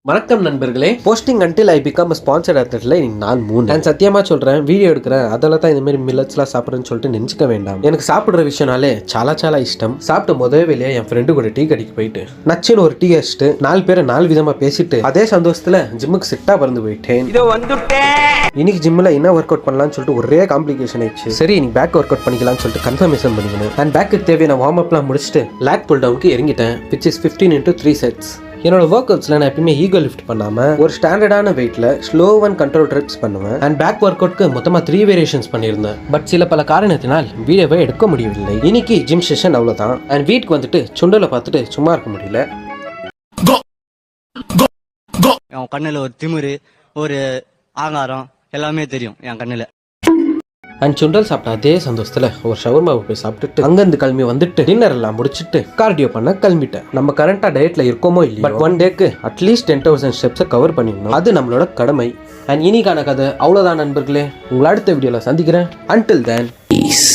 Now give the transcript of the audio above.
வணக்கம் நண்பர்களே. Posting until I become sponsored அத்லெட்ல இன்னைக்கு நான் 3. நான் சத்தியமா சொல்றேன், வீடியோ எடுக்கிறேன் அதெல்லாம் தான் இந்த மாதிரி மில்லட்ஸ்லாம் சாப்பிட்றேன்னு சொல்லிட்டு நினைச்சுக்க வேண்டாம். எனக்கு சாப்பிட்ற விஷயம்னாலே சாலா இஷ்டம். சாப்பிட்டு முதல் வேலையா என் ஃப்ரெண்டு கூட டீ கடைக்கு போயிட்டு நச்சுன்னு ஒரு டீ அடிச்சுட்டு 4 பேரை 4 விதமா பேசிட்டு அதே சந்தோஷத்துல ஜிம்முக்கு சிட்டா பறந்து போயிட்டேன். இன்னைக்கு ஜிம்ல என்ன ஒர்க் அவுட் பண்ணலாம்னு சொல்லிட்டு ஒரே காம்ப்ளிகேஷன் ஆயிடுச்சு. சரி இன்னைக்கு பேக் ஒர்க் அவுட் பண்ணிக்கலாம்னு சொல்லிட்டு கன்ஃபர்மேஷன் பண்ணிக்கணும். அண்ட் பேக்கு தேவையான வார்ம் அப்லாம் முடிச்சுட்டு லேக் புல் டவுனுக்கு இறங்கிட்டேன். Which is 15 into 3 sets. என்னோட ஒர்க் அவுட்ஸ்ல நான் எப்பயுமே ஈகோ லிஃப்ட் பண்ணாம ஒரு ஸ்டாண்டர்டான வெயிட்ல ஸ்லோ அண்ட் கண்ட்ரோல் ரெப்ஸ் பண்ணுவேன். அண்ட் பேக் ஒர்க் அவுட்க்கு மொத்தமா 3 வேரியேஷன்ஸ் பண்ணியிருந்தேன். பட் சில பல காரணத்தினால் வீடியோவை எடுக்க முடியவில்லை. இன்னைக்கு ஜிம் செஷன் அவ்வளவுதான். அண்ட் வீட்டுக்கு வந்துட்டு சுண்டலை பார்த்துட்டு சும்மா இருக்க முடியல. என் கண்ணுல ஒரு திமிரு, ஒரு ஆங்காரம் எல்லாமே தெரியும் என் கண்ணுல. அண்ட் சுண்டல் சாப்பிட்ட அதே சந்தோஷத்துல ஒரு ஷவர்மாவை போய் சாப்பிட்டுட்டு அங்கிருந்து கிளம்பி வந்துட்டு டின்னர் எல்லாம் முடிச்சுட்டு கார்டியோ பண்ண கிளம்பிட்டேன். நம்ம கரண்டா டயட்ல இருக்கோமோ இல்லையோ, பட் ஒன் டேக்கு அட்லீஸ்ட் 10,000 ஸ்டெப்ஸை கவர் பண்ணிடணும். அது நம்மளோட கடமை. அண்ட் இன்னைக்கான கதை அவ்வளவுதான் நண்பர்களே. உங்களை அடுத்த வீடியோல சந்திக்கிறேன். Until then piece.